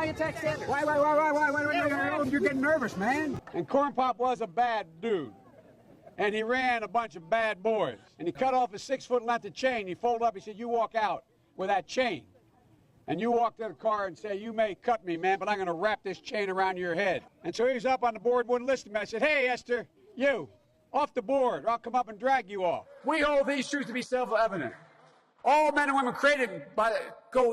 me attack Sanders. Wait, you're getting nervous, man. And Corn Pop was a bad dude. And he ran a bunch of bad boys. And he cut off a 6-foot length of chain. He folded up, he said, you walk out with that chain. And you walk to the car and say, you may cut me, man, but I'm going to wrap this chain around your head. And so he was up on the board, wouldn't listen to me. I said, hey, Esther, you, off the board, or I'll come up and drag you off. We hold these truths to be self-evident. All men and women created by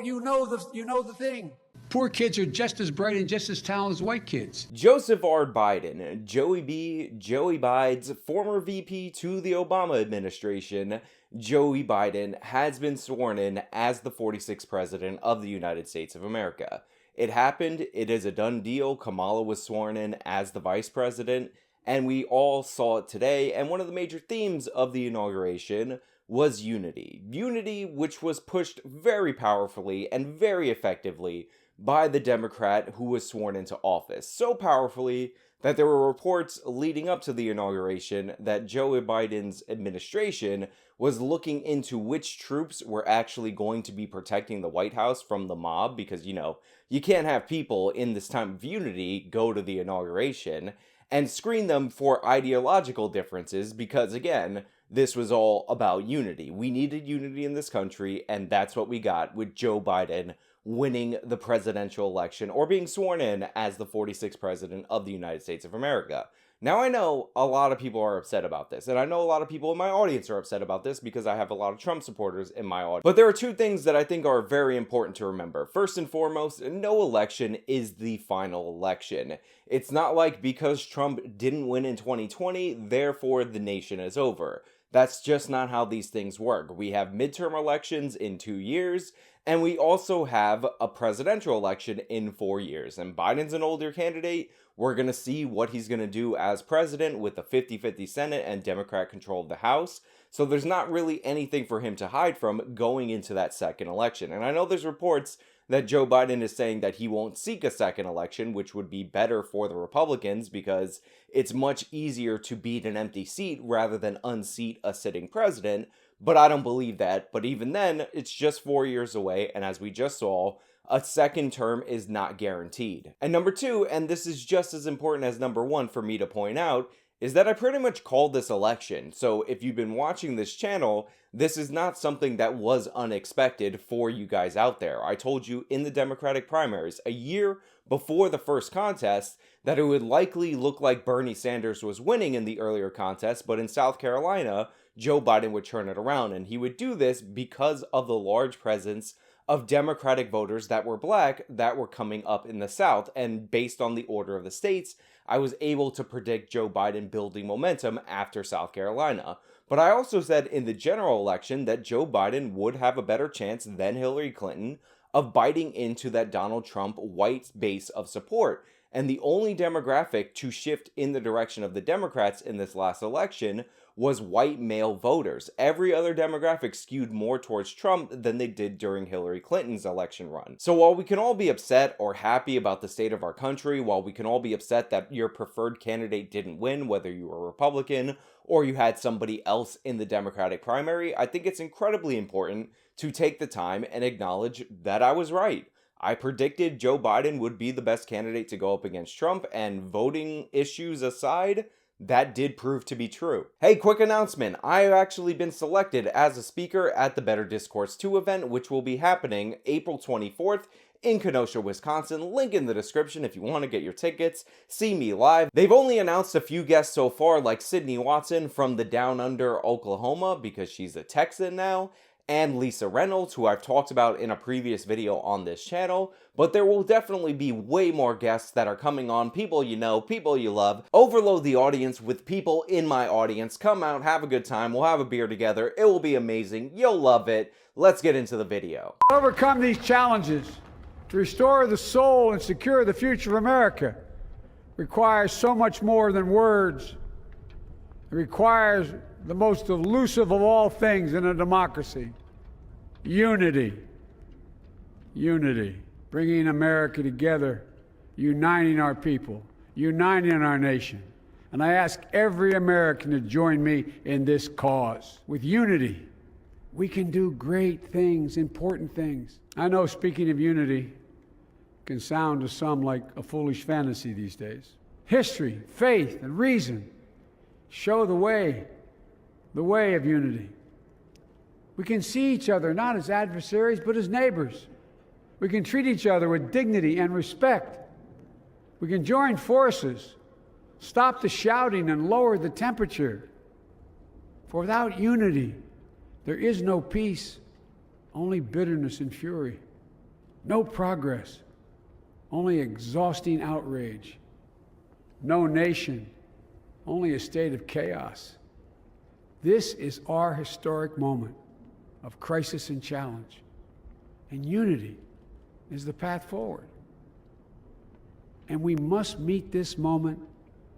you know the thing. Poor kids are just as bright and just as talented as white kids. Joseph R. Biden, Joey B, Joey Bides, former VP to the Obama administration, Joey Biden has been sworn in as the 46th president of the United States of America. It happened, it is a done deal. Kamala was sworn in as the vice president, and we all saw it today, and one of the major themes of the inauguration was unity. Unity which was pushed very powerfully and very effectively by the Democrat who was sworn into office. So powerfully that there were reports leading up to the inauguration that Joe Biden's administration was looking into which troops were actually going to be protecting the White House from the mob, because, you can't have people in this time of unity go to the inauguration and screen them for ideological differences, because, again, this was all about unity. We needed unity in this country, and that's what we got with Joe Biden winning the presidential election, or being sworn in as the 46th president of the United States of America. Now, I know a lot of people are upset about this, and I know a lot of people in my audience are upset about this because I have a lot of Trump supporters in my audience. But there are two things that I think are very important to remember. First and foremost, no election is the final election. It's not like because Trump didn't win in 2020, therefore the nation is over. That's just not how these things work. We have midterm elections in 2 years, and we also have a presidential election in 4 years. And Biden's an older candidate. We're going to see what he's going to do as president with a 50-50 Senate and Democrat control of the House. So there's not really anything for him to hide from going into that second election. And I know there's reports that Joe Biden is saying that he won't seek a second election, which would be better for the Republicans because it's much easier to beat an empty seat rather than unseat a sitting president. But I don't believe that. But even then, it's just 4 years away. And as we just saw, a second term is not guaranteed. And number two, and this is just as important as number one for me to point out, is that I pretty much called this election. So if you've been watching this channel, this is not something that was unexpected for you guys out there. I told you in the Democratic primaries, a year before the first contest, that it would likely look like Bernie Sanders was winning in the earlier contest, but in South Carolina, Joe Biden would turn it around. And he would do this because of the large presence of Democratic voters that were black that were coming up in the South. And based on the order of the states, I was able to predict Joe Biden building momentum after South Carolina. But I also said in the general election that Joe Biden would have a better chance than Hillary Clinton of biting into that Donald Trump white base of support. And the only demographic to shift in the direction of the Democrats in this last election was white male voters. Every other demographic skewed more towards Trump than they did during Hillary Clinton's election run. So while we can all be upset or happy about the state of our country, while we can all be upset that your preferred candidate didn't win, whether you were a Republican or you had somebody else in the Democratic primary, I think it's incredibly important to take the time and acknowledge that I was right. I predicted Joe Biden would be the best candidate to go up against Trump, and voting issues aside, that did prove to be true. Hey, quick announcement. I've actually been selected as a speaker at the Better Discourse 2 event, which will be happening April 24th in Kenosha, Wisconsin. Link in the description if you want to get your tickets. See me live. They've only announced a few guests so far, like Sydney Watson from the Down Under, Oklahoma, because she's a Texan now, and Lisa Reynolds, who I've talked about in a previous video on this channel, but there will definitely be way more guests that are coming on, people you know, people you love. Overload the audience with people in my audience. Come out, have a good time, we'll have a beer together, it will be amazing, you'll love it. Let's get into the video. To overcome these challenges, to restore the soul and secure the future of America, requires so much more than words. It requires the most elusive of all things in a democracy: unity. Unity. Bringing America together, uniting our people, uniting our nation. And I ask every American to join me in this cause. With unity, we can do great things, important things. I know, speaking of unity, can sound to some like a foolish fantasy these days. History, faith, and reason show the way of unity. We can see each other not as adversaries, but as neighbors. We can treat each other with dignity and respect. We can join forces, stop the shouting, and lower the temperature. For without unity, there is no peace, only bitterness and fury. No progress, only exhausting outrage. No nation, only a state of chaos. This is our historic moment of crisis and challenge, and unity is the path forward. And we must meet this moment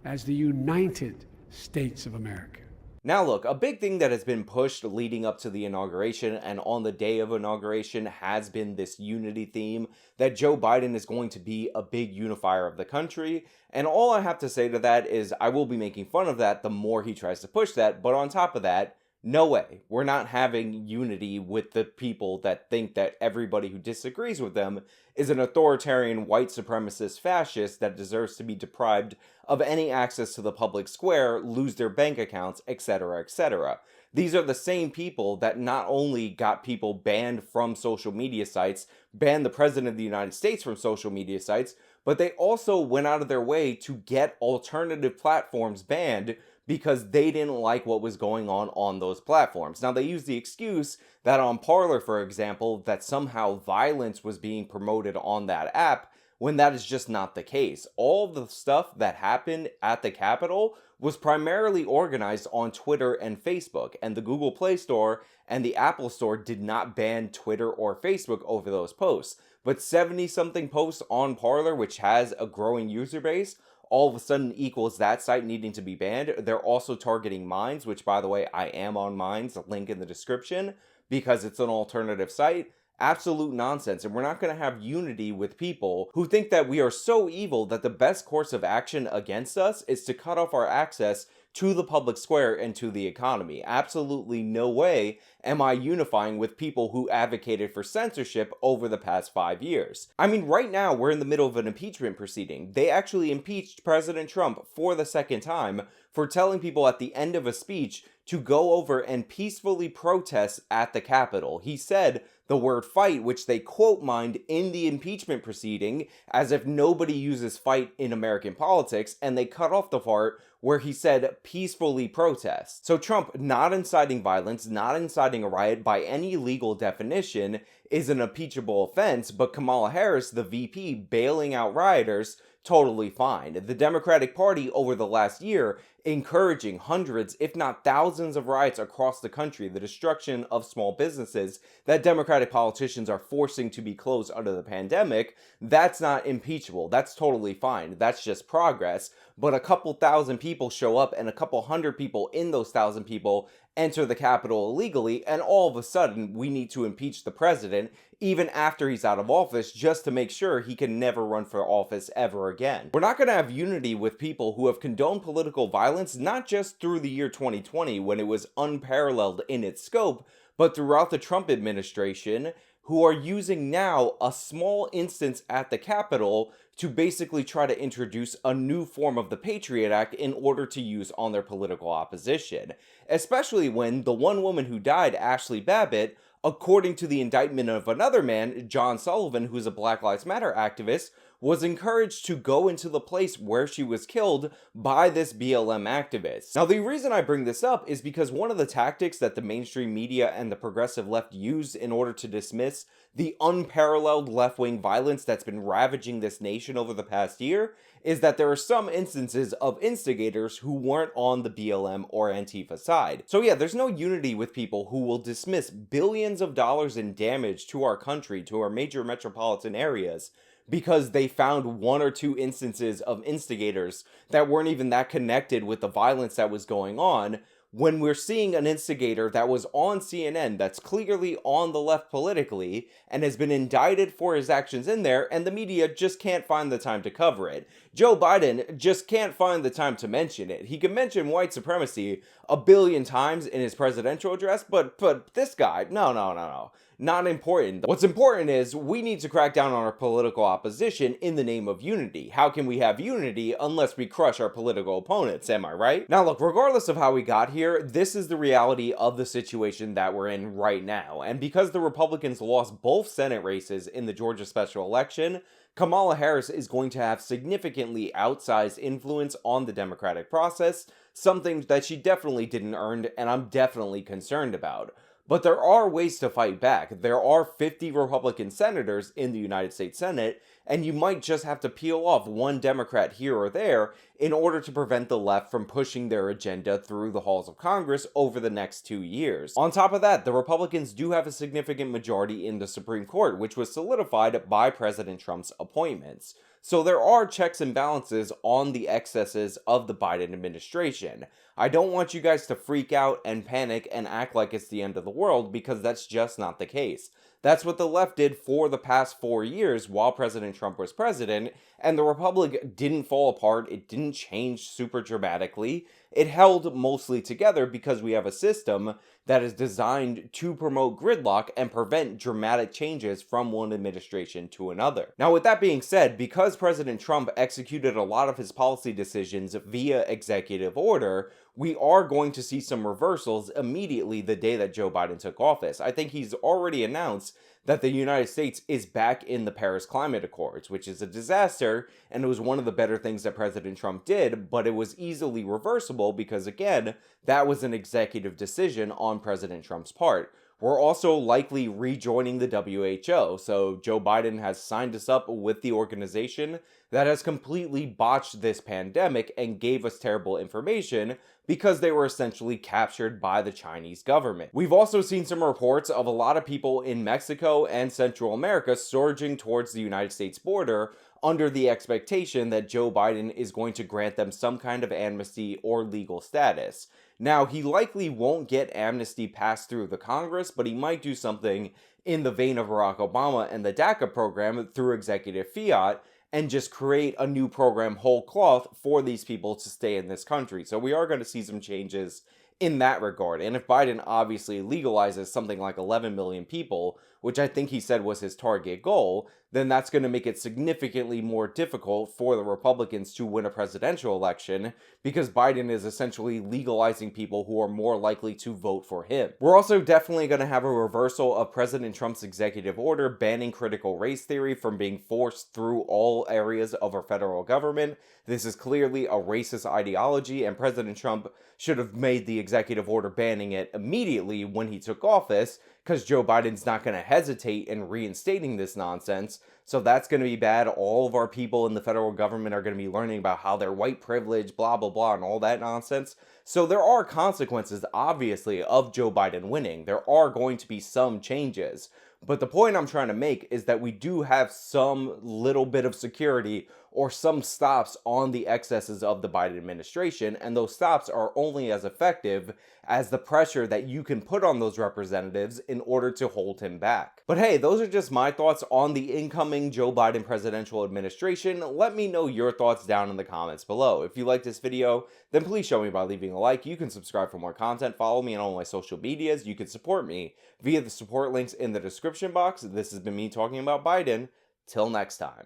as the United States of America. Now look, a big thing that has been pushed leading up to the inauguration and on the day of inauguration has been this unity theme, that Joe Biden is going to be a big unifier of the country. And all I have to say to that is I will be making fun of that the more he tries to push that. But on top of that, no way. We're not having unity with the people that think that everybody who disagrees with them is an authoritarian white supremacist fascist that deserves to be deprived of any access to the public square, lose their bank accounts, etc., etc. These are the same people that not only got people banned from social media sites, banned the President of the United States from social media sites, but they also went out of their way to get alternative platforms banned because they didn't like what was going on those platforms. Now, they use the excuse that on Parler, for example, that somehow violence was being promoted on that app, when that is just not the case. All the stuff that happened at the Capitol was primarily organized on Twitter and Facebook, and the Google Play Store and the Apple Store did not ban Twitter or Facebook over those posts. But 70-something posts on Parler, which has a growing user base, all of a sudden equals that site needing to be banned. They're also targeting Minds, which, by the way, I am on Minds, link in the description, because it's an alternative site. Absolute nonsense, and we're not going to have unity with people who think that we are so evil that the best course of action against us is to cut off our access to the public square and to the economy. Absolutely no way am I unifying with people who advocated for censorship over the past 5 years. I mean, right now we're in the middle of an impeachment proceeding. They actually impeached President Trump for the second time for telling people at the end of a speech to go over and peacefully protest at the Capitol. He said the word fight, which they quote mined in the impeachment proceeding, as if nobody uses fight in American politics, and they cut off the part where he said peacefully protest. So Trump not inciting violence, not inciting a riot by any legal definition is an impeachable offense, but Kamala Harris, the VP, bailing out rioters, totally fine. The Democratic Party over the last year encouraging hundreds, if not thousands of riots across the country, the destruction of small businesses that Democratic politicians are forcing to be closed under the pandemic, that's not impeachable. That's totally fine. That's just progress. But a couple thousand people show up and a couple hundred people in those 1,000 people enter the Capitol illegally, and all of a sudden we need to impeach the president even after he's out of office just to make sure he can never run for office ever again. We're not going to have unity with people who have condoned political violence, not just through the year 2020 when it was unparalleled in its scope, but throughout the Trump administration, who are using now a small instance at the Capitol to basically try to introduce a new form of the Patriot Act in order to use on their political opposition. Especially when the one woman who died, Ashley Babbitt, according to the indictment of another man, John Sullivan, who's a Black Lives Matter activist, was encouraged to go into the place where she was killed by this BLM activist. Now, the reason I bring this up is because one of the tactics that the mainstream media and the progressive left used in order to dismiss the unparalleled left-wing violence that's been ravaging this nation over the past year is that there are some instances of instigators who weren't on the BLM or Antifa side. So yeah, there's no unity with people who will dismiss billions of dollars in damage to our country, to our major metropolitan areas, because they found one or two instances of instigators that weren't even that connected with the violence that was going on, when we're seeing an instigator that was on CNN that's clearly on the left politically and has been indicted for his actions in there, and the media just can't find the time to cover it. Joe Biden just can't find the time to mention it. He can mention white supremacy a billion times in his presidential address, but this guy, no. not important. What's important is we need to crack down on our political opposition in the name of unity. How can we have unity unless we crush our political opponents, am I right? Now look, regardless of how we got here, this is the reality of the situation that we're in right now. And because the Republicans lost both Senate races in the Georgia special election, Kamala Harris is going to have significantly outsized influence on the democratic process, something that she definitely didn't earn and I'm definitely concerned about. But there are ways to fight back. There are 50 Republican senators in the United States Senate, and you might just have to peel off one Democrat here or there in order to prevent the left from pushing their agenda through the halls of Congress over the next 2 years. On top of that, the Republicans do have a significant majority in the Supreme Court, which was solidified by President Trump's appointments. So there are checks and balances on the excesses of the Biden administration. I don't want you guys to freak out and panic and act like it's the end of the world, because that's just not the case. That's what the left did for the past 4 years while President Trump was president, and the Republic didn't fall apart, it didn't change super dramatically. It held mostly together because we have a system that is designed to promote gridlock and prevent dramatic changes from one administration to another. Now, with that being said, because President Trump executed a lot of his policy decisions via executive order, we are going to see some reversals immediately the day that Joe Biden took office. I think he's already announced that the United States is back in the Paris Climate Accords, which is a disaster, and it was one of the better things that President Trump did, but it was easily reversible because, again, that was an executive decision on President Trump's part. We're also likely rejoining the WHO, so Joe Biden has signed us up with the organization that has completely botched this pandemic and gave us terrible information because they were essentially captured by the Chinese government. We've also seen some reports of a lot of people in Mexico and Central America surging towards the United States border under the expectation that Joe Biden is going to grant them some kind of amnesty or legal status. Now, he likely won't get amnesty passed through the Congress, but he might do something in the vein of Barack Obama and the DACA program through executive fiat, and just create a new program whole cloth for these people to stay in this country. So we are going to see some changes in that regard. And if Biden obviously legalizes something like 11 million people, which I think he said was his target goal, then that's going to make it significantly more difficult for the Republicans to win a presidential election, because Biden is essentially legalizing people who are more likely to vote for him. We're also definitely going to have a reversal of President Trump's executive order banning critical race theory from being forced through all areas of our federal government. This is clearly a racist ideology, and President Trump should have made the executive order banning it immediately when he took office, because Joe Biden's not going to hesitate in reinstating this nonsense. So that's going to be bad. All of our people in the federal government are going to be learning about how they're white privilege, blah, blah, blah, and all that nonsense. So there are consequences, obviously, of Joe Biden winning. There are going to be some changes. But the point I'm trying to make is that we do have some little bit of security or some stops on the excesses of the Biden administration, and those stops are only as effective as the pressure that you can put on those representatives in order to hold him back. But hey, those are just my thoughts on the incoming Joe Biden presidential administration. Let me know your thoughts down in the comments below. If you like this video, then please show me by leaving a like. You can subscribe for more content, follow me on all my social medias. You can support me via the support links in the description box. This has been me talking about Biden. Till next time.